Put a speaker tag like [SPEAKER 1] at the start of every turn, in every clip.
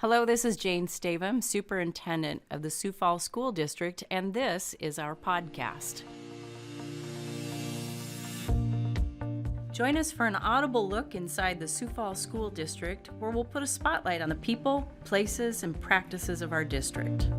[SPEAKER 1] Hello, this is Jane Stavum, Superintendent of the Sioux Falls School District, and this is our podcast. Join us for an audible look inside the Sioux Falls School District, where we'll put a spotlight on the people, places, and practices of our district.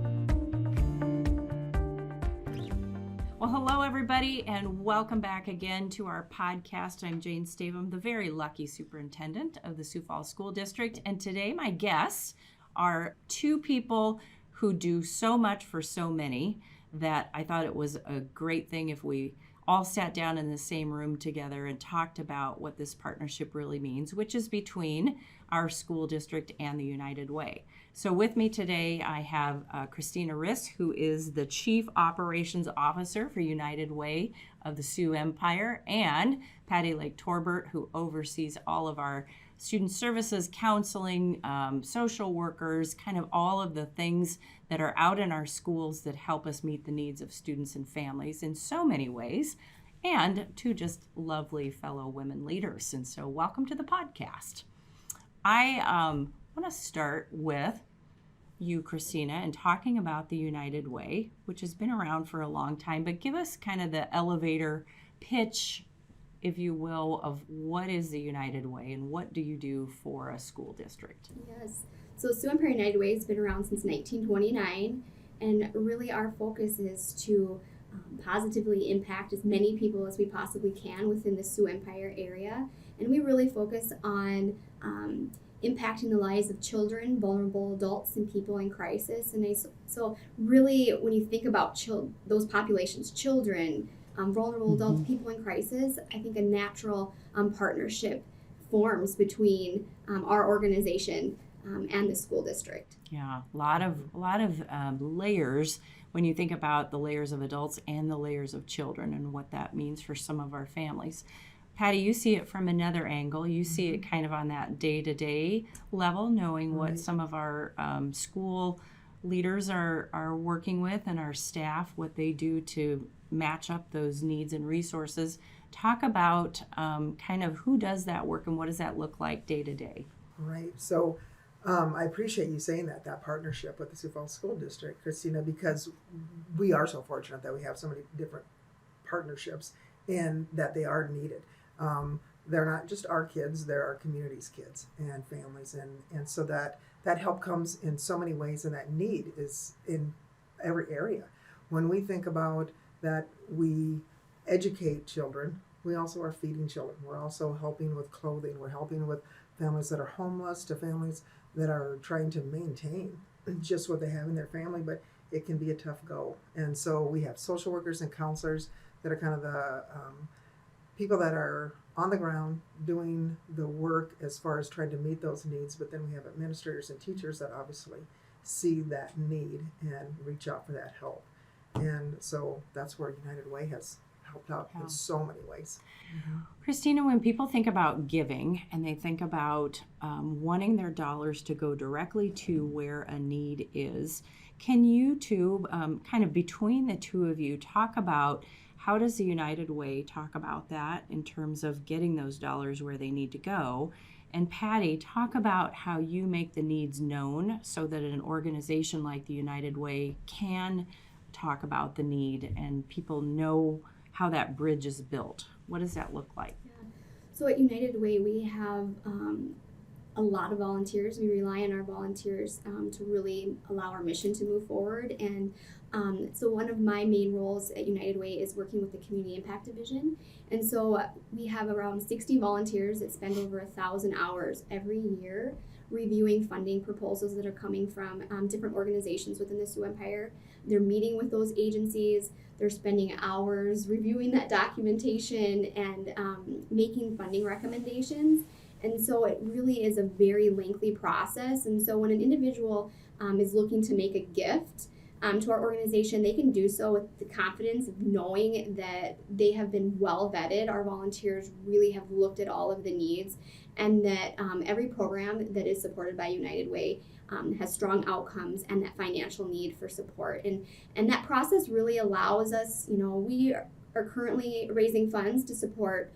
[SPEAKER 1] Well, hello, everybody, and welcome back again to our podcast. I'm Jane Stavum, the very lucky superintendent of the Sioux Falls School District, and today my guests are two people who do so much for so many that I thought it was a great thing if we all sat down in the same room together and talked about what this partnership really means, which is between our school district and the United Way. So with me today, I have Christina Riss, who is the Chief Operations Officer for United Way of the Sioux Empire, and Patty Lake Torbert, who oversees all of our student services, counseling, social workers, kind of all of the things that are out in our schools that help us meet the needs of students and families in so many ways, and two just lovely fellow women leaders. And so welcome to the podcast. I want to start with you, Christina, and talking about the United Way, which has been around for a long time, but give us kind of the elevator pitch, if you will, of what is the United Way and what do you do for a school district?
[SPEAKER 2] Yes. So Sioux Empire United Way has been around since 1929, and really our focus is to positively impact as many people as we possibly can within the Sioux Empire area. And we really focus on impacting the lives of children, vulnerable adults, and people in crisis. And so really, when you think about those populations, children, vulnerable adults, people in crisis, I think a natural partnership forms between our organization and the school district.
[SPEAKER 1] Yeah, a lot of layers when you think about the layers of adults and the layers of children and what that means for some of our families. Patty, you see it from another angle. You see it kind of on that day-to-day level, knowing what some of our school leaders are working with and our staff, what they do to match up those needs and resources. Talk about kind of who does that work and what does that look like day to day?
[SPEAKER 3] Right. So I appreciate you saying that partnership with the Sioux Falls School District, Christina, because we are so fortunate that we have so many different partnerships and that they are needed. They're not just our kids, they're our community's kids and families. And so that help comes in so many ways, and that need is in every area. When we think about that we educate children, we also are feeding children. We're also helping with clothing. We're helping with families that are homeless to families that are trying to maintain just what they have in their family, but it can be a tough go. And so we have social workers and counselors that are kind of the people that are on the ground doing the work as far as trying to meet those needs, but then we have administrators and teachers that obviously see that need and reach out for that help. And so that's where United Way has helped out in so many ways.
[SPEAKER 1] Mm-hmm. Christina, when people think about giving and they think about wanting their dollars to go directly to where a need is, can you two, kind of between the two of you, talk about how does the United Way talk about that in terms of getting those dollars where they need to go? And Patty, talk about how you make the needs known so that an organization like the United Way can talk about the need and people know how that bridge is built. What does that look like?
[SPEAKER 2] Yeah. So at United Way, we have a lot of volunteers. We rely on our volunteers to really allow our mission to move forward. And so one of my main roles at United Way is working with the Community Impact Division. And so we have around 60 volunteers that spend over 1,000 hours every year reviewing funding proposals that are coming from different organizations within the Sioux Empire. They're meeting with those agencies. They're spending hours reviewing that documentation and making funding recommendations. And so it really is a very lengthy process. And so when an individual is looking to make a gift to our organization, they can do so with the confidence of knowing that they have been well vetted. Our volunteers really have looked at all of the needs, and that every program that is supported by United Way has strong outcomes and that financial need for support. And that process really allows us, we are currently raising funds to support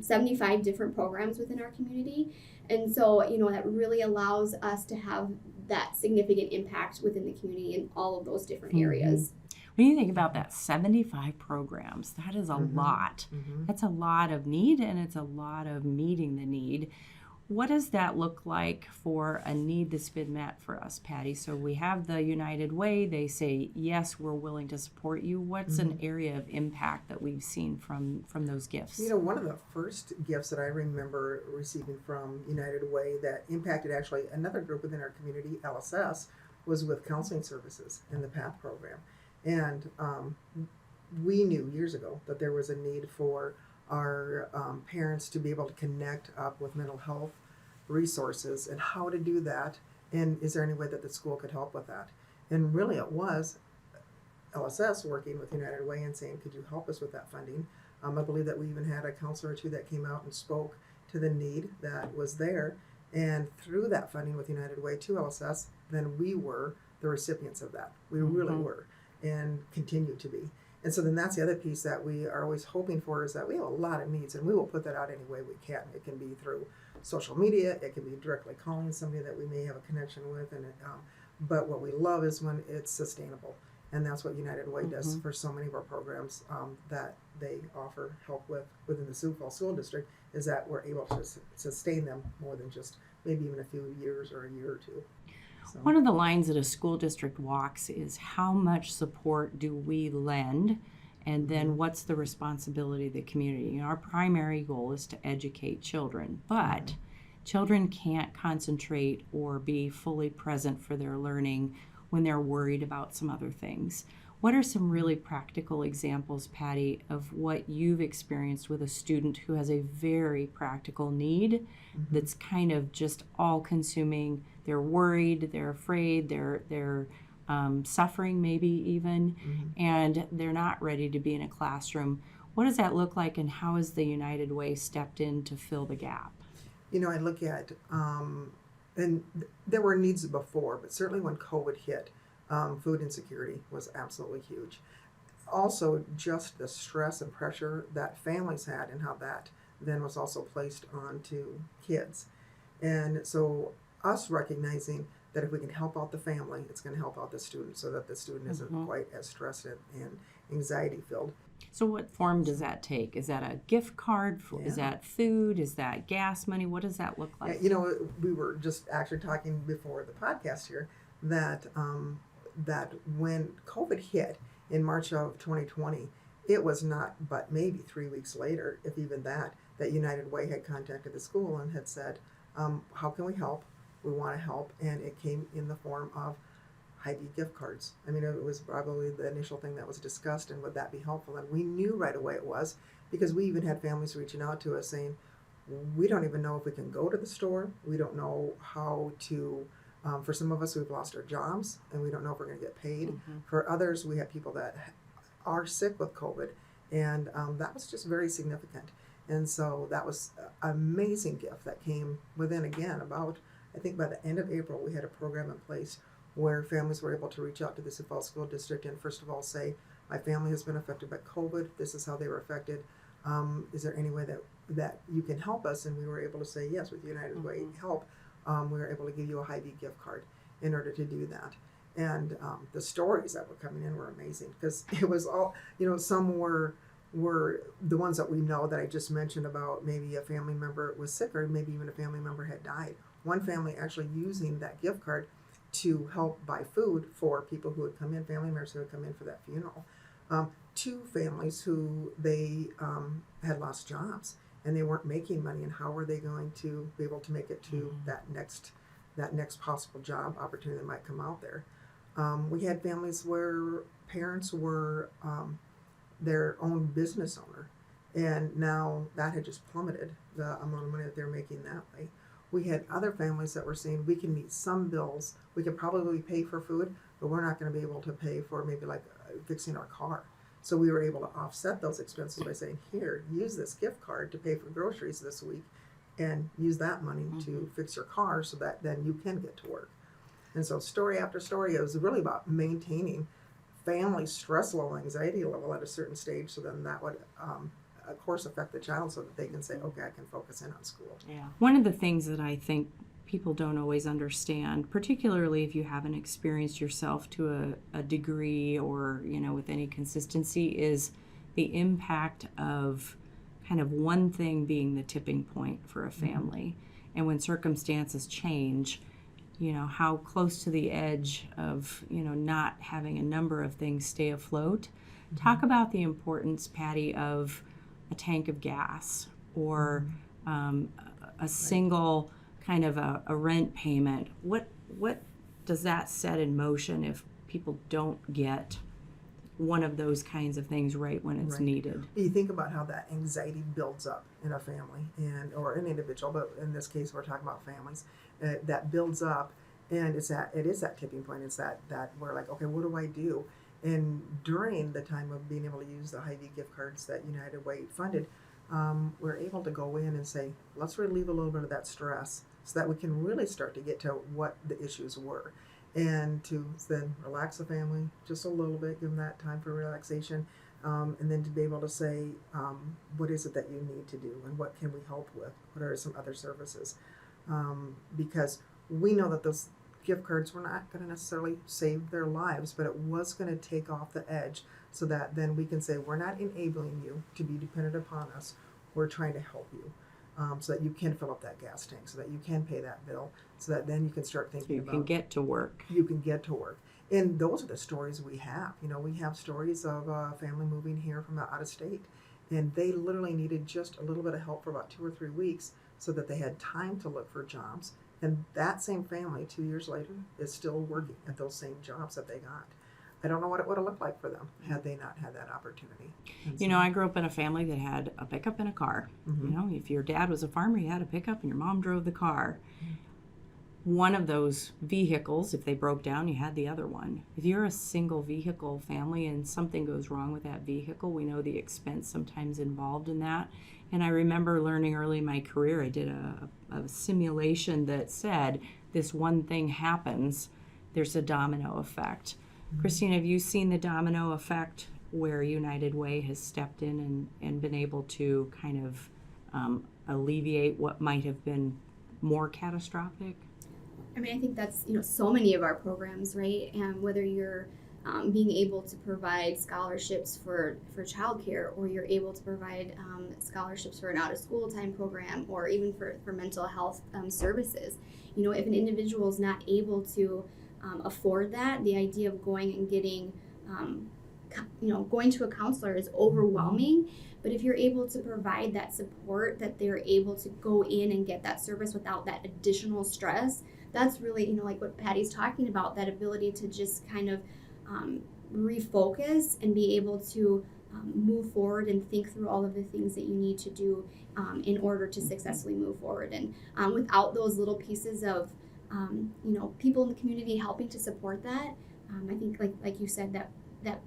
[SPEAKER 2] 75 different programs within our community. And so, that really allows us to have that significant impact within the community in all of those different areas.
[SPEAKER 1] When you think about that, 75 programs, that is a lot. That's a lot of need, and it's a lot of meeting the need. What does that look like for a need that's been met for us, Patty? So we have the United Way. They say, yes, we're willing to support you. What's an area of impact that we've seen from those gifts?
[SPEAKER 3] You know, one of the first gifts that I remember receiving from United Way that impacted actually another group within our community, LSS, was with counseling services in the PATH program. And we knew years ago that there was a need for our parents to be able to connect up with mental health resources and how to do that, and is there any way that the school could help with that. And really it was LSS working with United Way and saying, could you help us with that funding? I believe that we even had a counselor or two that came out and spoke to the need that was there, and through that funding with United Way to LSS, then we were the recipients of that. We really were, and continue to be. And so then that's the other piece that we are always hoping for, is that we have a lot of needs, and we will put that out any way we can. It can be through social media, it can be directly calling somebody that we may have a connection with, and but what we love is when it's sustainable, and that's what United Way does for so many of our programs that they offer help with within the Sioux Falls School District, is that we're able to sustain them more than just maybe even a few years or a year or two. So.
[SPEAKER 1] One of the lines that a school district walks is, how much support do we lend, and then what's the responsibility of the community? You know, our primary goal is to educate children, but children can't concentrate or be fully present for their learning when they're worried about some other things. What are some really practical examples, Patty, of what you've experienced with a student who has a very practical need that's kind of just all-consuming? They're worried, they're afraid, they're suffering maybe even, and they're not ready to be in a classroom. What does that look like, and how has the United Way stepped in to fill the gap?
[SPEAKER 3] You know, I look at, and there were needs before, but certainly when COVID hit, food insecurity was absolutely huge. Also, just the stress and pressure that families had, and how that then was also placed onto kids. And so us recognizing that if we can help out the family, it's going to help out the student, so that the student isn't quite as stressed and anxiety filled.
[SPEAKER 1] So what form does that take? Is that a gift card? Is that food? Is that gas money? What does that look like?
[SPEAKER 3] You know, we were just actually talking before the podcast here that that when COVID hit in March of 2020, it was not but maybe 3 weeks later, if even that United Way had contacted the school and had said, how can we help? We want to help. And it came in the form of Hy-Vee gift cards. I mean, it was probably the initial thing that was discussed, and would that be helpful? And we knew right away it was, because we even had families reaching out to us saying, we don't even know if we can go to the store. We don't know how to, for some of us, we've lost our jobs, and we don't know if we're going to get paid. For others, we have people that are sick with COVID, and that was just very significant. And so that was an amazing gift that came within, again, about, I think by the end of April, we had a program in place where families were able to reach out to the Sioux Falls School District and first of all say, my family has been affected by COVID, this is how they were affected, is there any way that you can help us? And we were able to say, yes, with United Way help, we were able to give you a Hy-Vee gift card in order to do that. And the stories that were coming in were amazing, because it was all, you know, some were the ones that we know that I just mentioned about, maybe a family member was sick, or maybe even a family member had died. One family actually using that gift card to help buy food for people who would come in, family members who would come in for that funeral. Two families who they had lost jobs, and they weren't making money, and how were they going to be able to make it to that next possible job opportunity that might come out there. We had families where parents were their own business owner, and now that had just plummeted, the amount of money that they're making that way. We had other families that were saying, we can meet some bills, we could probably pay for food, but we're not going to be able to pay for maybe like fixing our car. So we were able to offset those expenses by saying, here, use this gift card to pay for groceries this week, and use that money to fix your car, so that then you can get to work. And so story after story, it was really about maintaining family stress level, anxiety level at a certain stage, so then that would of course affect the child, so that they can say, okay, I can focus in on school.
[SPEAKER 1] Yeah. One of the things that I think people don't always understand, particularly if you haven't experienced yourself to a degree or, with any consistency, is the impact of kind of one thing being the tipping point for a family. And when circumstances change, how close to the edge of, not having a number of things stay afloat. Talk about the importance, Patty, of a tank of gas or a single kind of a rent payment. What does that set in motion if people don't get one of those kinds of things right when it's needed?
[SPEAKER 3] You think about how that anxiety builds up in a family or an individual, but in this case we're talking about families, that builds up, and it is that tipping point. It's that we're like, okay, what do I do? And during the time of being able to use the Hy-Vee gift cards that United Way funded, we're able to go in and say, let's relieve a little bit of that stress so that we can really start to get to what the issues were, and to then relax the family just a little bit, give them that time for relaxation, and then to be able to say, what is it that you need to do and what can we help with? What are some other services? Because we know that those gift cards were not going to necessarily save their lives, but it was going to take off the edge so that then we can say, we're not enabling you to be dependent upon us. We're trying to help you so that you can fill up that gas tank, so that you can pay that bill, so that then you can start thinking about.
[SPEAKER 1] You can get to work.
[SPEAKER 3] You can get to work. And those are the stories we have. We have stories of a family moving here from out of state, and they literally needed just a little bit of help for about 2 or 3 weeks so that they had time to look for jobs. And that same family, 2 years later, is still working at those same jobs that they got. I don't know what it would have looked like for them had they not had that opportunity.
[SPEAKER 1] I grew up in a family that had a pickup and a car. If your dad was a farmer, you had a pickup and your mom drove the car. One of those vehicles, if they broke down, you had the other one. If you're a single vehicle family and something goes wrong with that vehicle, we know the expense sometimes involved in that. And I remember learning early in my career, I did a simulation that said this one thing happens, there's a domino effect. Christine, have you seen the domino effect where United Way has stepped in and been able to kind of alleviate what might have been more catastrophic?
[SPEAKER 2] I mean, I think that's, so many of our programs, right? And whether you're being able to provide scholarships for childcare, or you're able to provide scholarships for an out-of-school time program, or even for mental health services. If an individual is not able to afford that, the idea of going and getting, going to a counselor is overwhelming. But if you're able to provide that support, that they're able to go in and get that service without that additional stress, that's really, like what Patty's talking about, that ability to just kind of refocus and be able to move forward and think through all of the things that you need to do in order to successfully move forward. And without those little pieces of people in the community helping to support that, I think like you said, that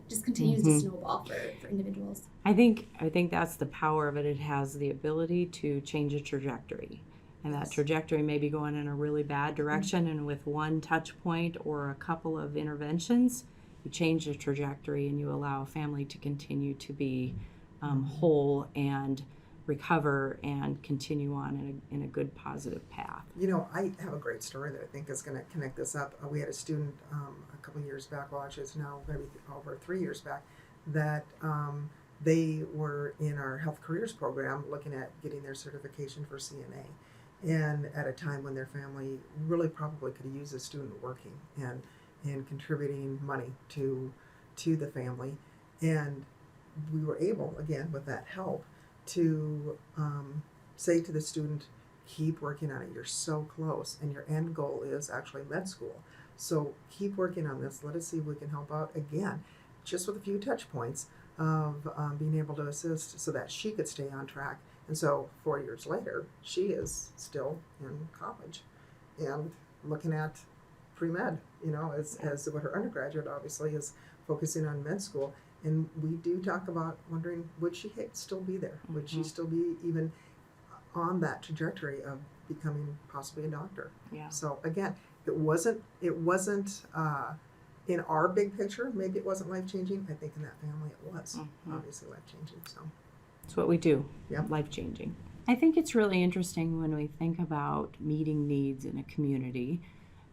[SPEAKER 2] just continues to snowball for individuals.
[SPEAKER 1] I think that's the power of it. It has the ability to change a trajectory. And that trajectory may be going in a really bad direction, and with one touch point or a couple of interventions, you change the trajectory and you allow a family to continue to be whole and recover and continue on in a good, positive path.
[SPEAKER 3] I have a great story that I think is going to connect this up. We had a student a couple years back, well, actually it's now going to be over 3 years back, that they were in our health careers program looking at getting their certification for CNA. And at a time when their family really probably could have used a student working and contributing money to the family. And we were able, again, with that help, to say to the student, keep working on it. You're so close, and your end goal is actually med school. So keep working on this. Let us see if we can help out again, just with a few touch points of being able to assist so that she could stay on track. And so 4 years later, she is still in college and looking at pre-med, as what her undergraduate obviously is focusing on med school. And we do talk about wondering, would she still be there? Would she still be even on that trajectory of becoming possibly a doctor?
[SPEAKER 1] Yeah.
[SPEAKER 3] So again, it wasn't in our big picture, maybe it wasn't life-changing. I think in that family it was obviously life-changing. So
[SPEAKER 1] it's what we do.
[SPEAKER 3] Yeah.
[SPEAKER 1] Life-changing. I think it's really interesting when we think about meeting needs in a community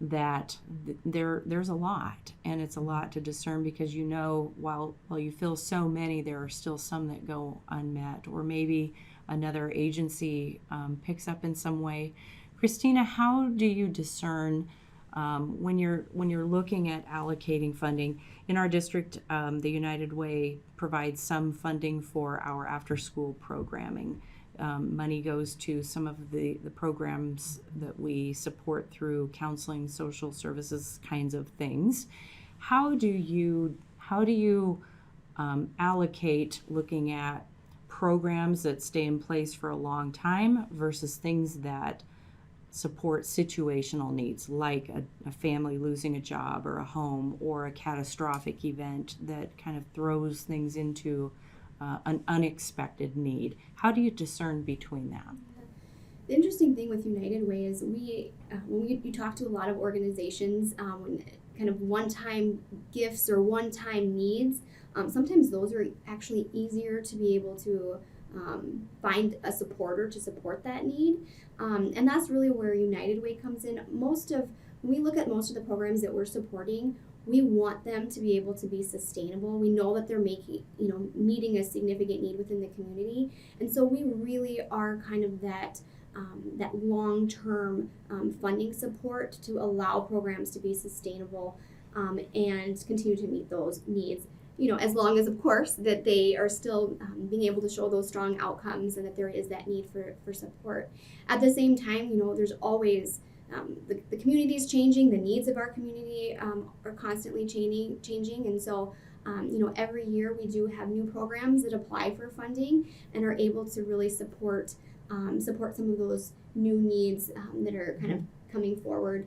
[SPEAKER 1] that there's a lot, and it's a lot to discern, because while you feel so many, there are still some that go unmet, or maybe another agency picks up in some way. Christina, how do you discern when you're looking at allocating funding? In our district, the United Way provides some funding for our after-school programming. Money goes to some of the programs that we support through counseling, social services kinds of things. How do you allocate looking at programs that stay in place for a long time versus things that support situational needs, like a family losing a job or a home, or a catastrophic event that kind of throws things into an unexpected need? How do you discern between that?
[SPEAKER 2] The interesting thing with United Way is when you talk to a lot of organizations, when kind of one-time gifts or one-time needs, sometimes those are actually easier to be able to find a supporter to support that need. And that's really where United Way comes in. When we look at most of the programs that we're supporting, we want them to be able to be sustainable. We know that they're meeting a significant need within the community. And so we really are kind of that long-term funding support to allow programs to be sustainable and continue to meet those needs. As long as, of course, that they are still being able to show those strong outcomes and that there is that need for support. At the same time, there's always the community is changing, the needs of our community are constantly changing, and so every year we do have new programs that apply for funding and are able to really support some of those new needs that are kind of coming forward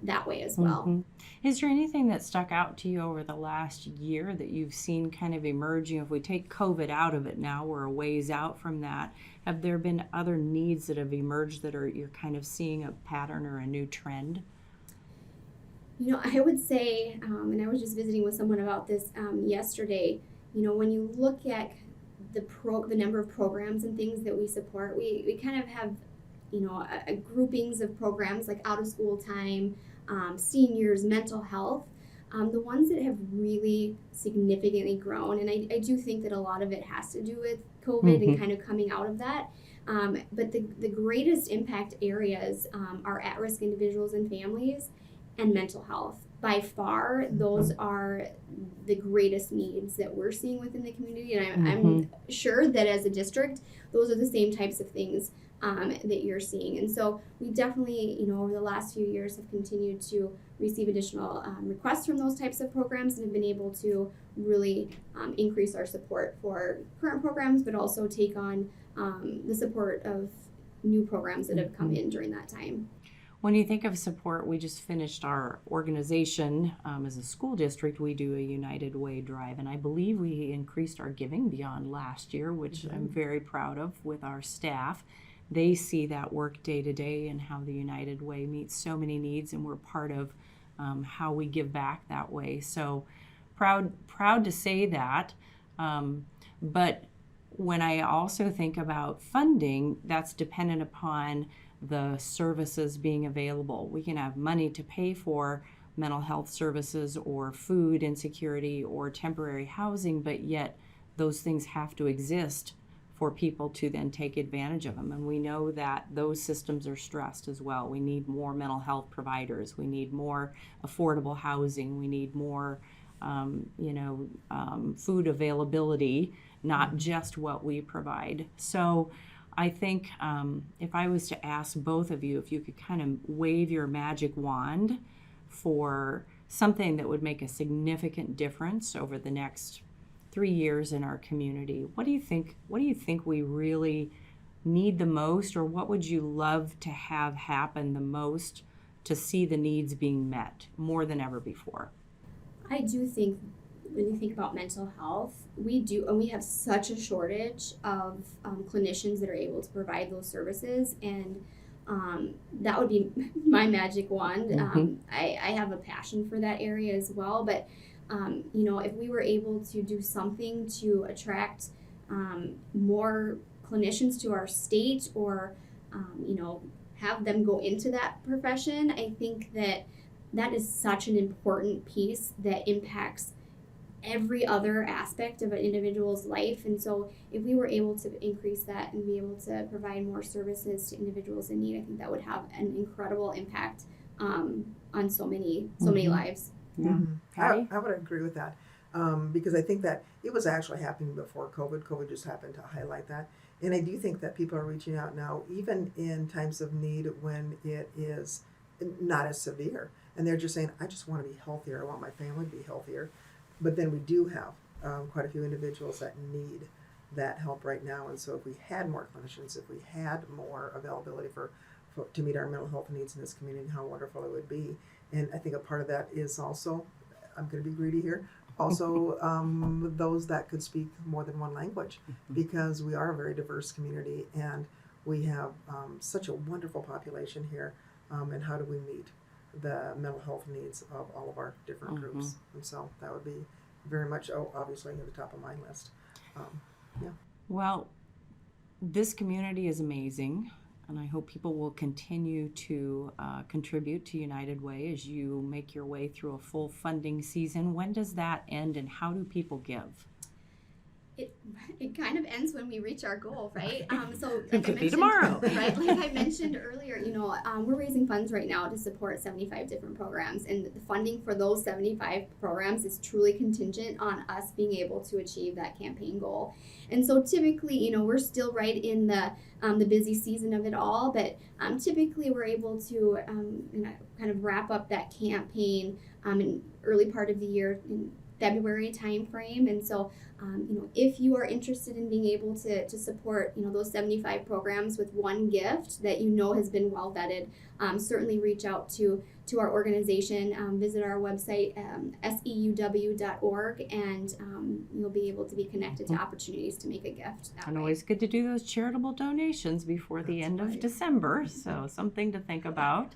[SPEAKER 2] that way as well.
[SPEAKER 1] Mm-hmm. Is there anything that stuck out to you over the last year that you've seen kind of emerging? If we take COVID out of it now, we're a ways out from that. Have there been other needs that have emerged that you're kind of seeing a pattern or a new trend?
[SPEAKER 2] I would say, and I was just visiting with someone about this yesterday, when you look at the number of programs and things that we support, we kind of have, a groupings of programs like out of school time, seniors, mental health, the ones that have really significantly grown. And I do think that a lot of it has to do with COVID and kind of coming out of that. But the greatest impact areas are at-risk individuals and families and mental health. By far, those are the greatest needs that we're seeing within the community. And I'm sure that as a district, those are the same types of things that you're seeing. And so we definitely, over the last few years have continued to receive additional requests from those types of programs and have been able to really increase our support for current programs, but also take on the support of new programs that have come in during that time.
[SPEAKER 1] When you think of support, we just finished our organization as a school district. We do a United Way drive, and I believe we increased our giving beyond last year, which I'm very proud of with our staff. They see that work day to day and how the United Way meets so many needs, and we're part of how we give back that way. So proud to say that. But when I also think about funding, that's dependent upon the services being available. We can have money to pay for mental health services or food insecurity or temporary housing, but yet those things have to exist for people to then take advantage of them. And we know that those systems are stressed as well. We need more mental health providers. We need more affordable housing. We need more food availability, not just what we provide. So I think if I was to ask both of you, if you could kind of wave your magic wand for something that would make a significant difference over the next 3 years in our community, what do you think we really need the most, or what would you love to have happen the most to see the needs being met more than ever before?
[SPEAKER 2] I do think when you think about mental health, we have such a shortage of clinicians that are able to provide those services, and that would be my magic wand. I have a passion for that area as well, but if we were able to do something to attract more clinicians to our state or, have them go into that profession. I think that is such an important piece that impacts every other aspect of an individual's life. And so if we were able to increase that and be able to provide more services to individuals in need, I think that would have an incredible impact on so many lives.
[SPEAKER 1] Yeah.
[SPEAKER 3] Mm-hmm.
[SPEAKER 1] Patty?
[SPEAKER 3] I would agree with that because I think that it was actually happening before COVID. COVID just happened to highlight that. And I do think that people are reaching out now, even in times of need when it is not as severe. And they're just saying, I just want to be healthier. I want my family to be healthier. But then we do have quite a few individuals that need that help right now. And so if we had more clinicians, if we had more availability to meet our mental health needs in this community, how wonderful it would be. And I think a part of that is also, I'm going to be greedy here, also those that could speak more than one language, because we are a very diverse community and we have such a wonderful population here. And how do we meet the mental health needs of all of our different groups? And so that would be very much, obviously, at the top of my list.
[SPEAKER 1] Well, this community is amazing, and I hope people will continue to contribute to United Way as you make your way through a full funding season. When does that end, and how do people give?
[SPEAKER 2] It kind of ends when we reach our goal, right? So
[SPEAKER 1] It could be tomorrow.
[SPEAKER 2] Right? Like I mentioned earlier, we're raising funds right now to support 75 different programs, and the funding for those 75 programs is truly contingent on us being able to achieve that campaign goal. And so typically, we're still right in the busy season of it all, but typically we're able to kind of wrap up that campaign in early part of the year in February time frame. And so if you are interested in being able to support those 75 programs with one gift that has been well vetted, certainly reach out to our organization, visit our website, SEUW.org, and you'll be able to be connected to opportunities to make a gift that
[SPEAKER 1] And
[SPEAKER 2] way.
[SPEAKER 1] always good to do those charitable donations before the end of December, so something to think about.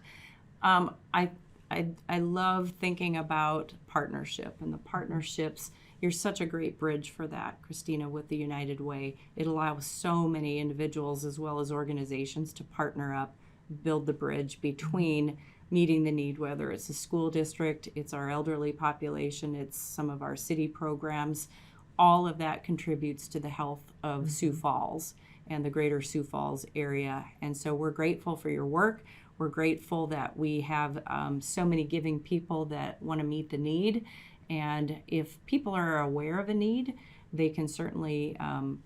[SPEAKER 1] I love thinking about partnership and the partnerships. You're such a great bridge for that, Christina, with the United Way. It allows so many individuals as well as organizations to partner up, build the bridge between meeting the need, whether it's a school district, it's our elderly population, it's some of our city programs. All of that contributes to the health of Sioux Falls and the greater Sioux Falls area. And so we're grateful for your work. We're grateful that we have so many giving people that want to meet the need. And if people are aware of a need, they can certainly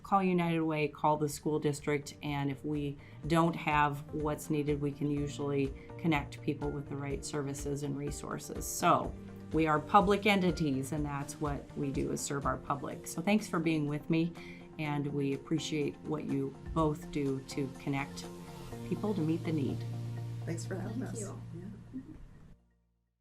[SPEAKER 1] call United Way, call the school district, and if we don't have what's needed, we can usually connect people with the right services and resources. So we are public entities, and that's what we do, is serve our public. So thanks for being with me, and we appreciate what you both do to connect people to meet the need.
[SPEAKER 3] Thanks for having
[SPEAKER 2] Thank
[SPEAKER 3] us.
[SPEAKER 2] you.
[SPEAKER 3] Yeah.